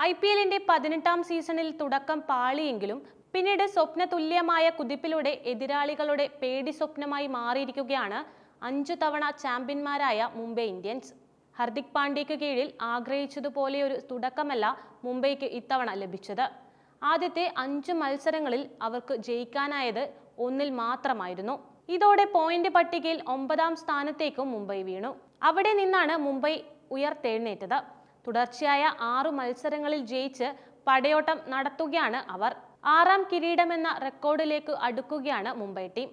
IPLന്റെ 18ാം സീസണിൽ തുടക്കം പാളിയെങ്കിലും പിന്നീട് സ്വപ്നതുല്യമായ കുതിപ്പിലൂടെ എതിരാളികളുടെ പേടി സ്വപ്നമായി മാറിയിരിക്കുകയാണ് 5 തവണ ചാമ്പ്യന്മാരായ മുംബൈ ഇന്ത്യൻസ്. ഹർദിക് പാണ്ഡ്യയ്ക്ക് കീഴിൽ ആഗ്രഹിച്ചതുപോലെയൊരു തുടക്കമല്ല മുംബൈക്ക് ഇത്തവണ ലഭിച്ചത്. ആദ്യത്തെ 5 മത്സരങ്ങളിൽ അവർക്ക് ജയിക്കാനായത് 1-ൽ മാത്രമായിരുന്നു. ഇതോടെ പോയിന്റ് പട്ടികയിൽ 9ാം സ്ഥാനത്തേക്കും മുംബൈ വീണു. അവിടെ നിന്നാണ് മുംബൈ ഉയർത്തെഴുന്നേറ്റത്. തുടർച്ചയായ 6 മത്സരങ്ങളിൽ ജയിച്ച് പടയോട്ടം നടത്തുകയാണ് അവർ. 6ാം കിരീടമെന്ന റെക്കോർഡിലേക്ക് അടുക്കുകയാണ് മുംബൈ ടീം.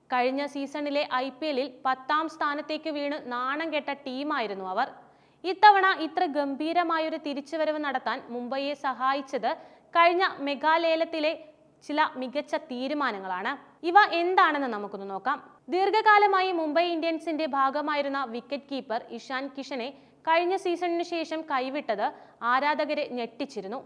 കഴിഞ്ഞ സീസണിലെ IPLൽ 10ാം സ്ഥാനത്തേക്ക് വീണ് നാണം കെട്ട ടീമായിരുന്നു അവർ. ഇത്തവണ ഇത്ര ഗംഭീരമായൊരു തിരിച്ചുവരവ് നടത്താൻ മുംബൈയെ സഹായിച്ചത് കഴിഞ്ഞ മെഗാലേലത്തിലെ ചില മികച്ച തീരുമാനങ്ങളാണ്. ഇവ എന്താണെന്ന് നമുക്കൊന്ന് നോക്കാം. ദീർഘകാലമായി മുംബൈ ഇന്ത്യൻസിന്റെ ഭാഗമായിരുന്ന വിക്കറ്റ് കീപ്പർ ഇഷാൻ കിഷനെ കഴിഞ്ഞ സീസണിന് ശേഷം കൈവിട്ടത് ആരാധകരെ ഞെട്ടിച്ചിരുന്നു.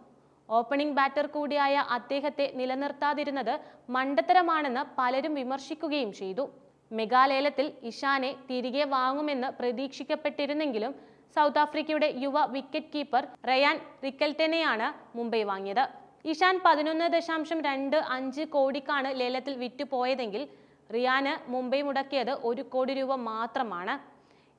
ഓപ്പണിംഗ് ബാറ്റർ കൂടിയായ അദ്ദേഹത്തെ നിലനിർത്താതിരുന്നത് മണ്ടത്തരമാണെന്ന് പലരും വിമർശിക്കുകയും ചെയ്തു. മെഗാലേലത്തിൽ ഇഷാനെ തിരികെ വാങ്ങുമെന്ന് പ്രതീക്ഷിക്കപ്പെട്ടിരുന്നെങ്കിലും സൗത്ത് ആഫ്രിക്കയുടെ യുവ വിക്കറ്റ് കീപ്പർ റയാൻ റിക്കൽട്ടനെയാണ് മുംബൈ വാങ്ങിയത്. ഇഷാൻ 11.25 കോടിക്കാണ് ലേലത്തിൽ വിറ്റുപോയതെങ്കിൽ റിയാന് മുംബൈ മുടക്കിയത് 1 കോടി രൂപ മാത്രമാണ്.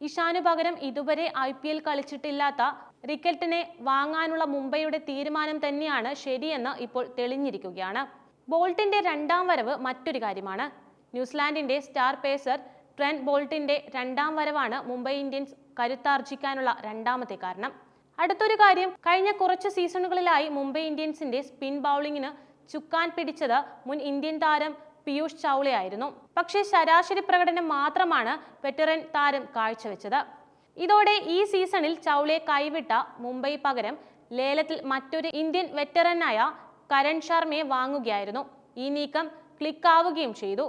ഇഷാനു പകരം ഇതുവരെ IPL കളിച്ചിട്ടില്ലാത്ത റിക്കൽട്ടനെ വാങ്ങാനുള്ള മുംബൈയുടെ തീരുമാനം തന്നെയാണ് ശരിയെന്ന് ഇപ്പോൾ തെളിഞ്ഞിരിക്കുകയാണ്. ബോൾട്ടിന്റെ 2ാം വരവ് മറ്റൊരു കാര്യമാണ്. ന്യൂസിലാൻഡിന്റെ സ്റ്റാർ പേസർ ട്രെന്റ് ബോൾട്ടിന്റെ 2ാം വരവാണ് മുംബൈ ഇന്ത്യൻസ് കരുത്താർജിക്കാനുള്ള 2ാമത്തെ കാരണം. അടുത്തൊരു കാര്യം, കഴിഞ്ഞ കുറച്ച് സീസണുകളിലായി മുംബൈ ഇന്ത്യൻസിന്റെ സ്പിൻ ബൗളിങ്ങിന് ചുക്കാൻ പിടിച്ചത് മുൻ ഇന്ത്യൻ താരം പീയൂഷ് ചൗളയായിരുന്നു. പക്ഷേ ശരാശരി പ്രകടനം മാത്രമാണ് വെറ്ററൻ താരം കാഴ്ചവെച്ചത്. ഇതോടെ ഈ സീസണിൽ ചൗളയെ കൈവിട്ട മുംബൈ പകരം ലേലത്തിൽ മറ്റൊരു ഇന്ത്യൻ വെറ്ററനായ കരൺ ശർമ്മയെ വാങ്ങുകയായിരുന്നു. ഈ നീക്കം ക്ലിക്കാവുകയും ചെയ്തു.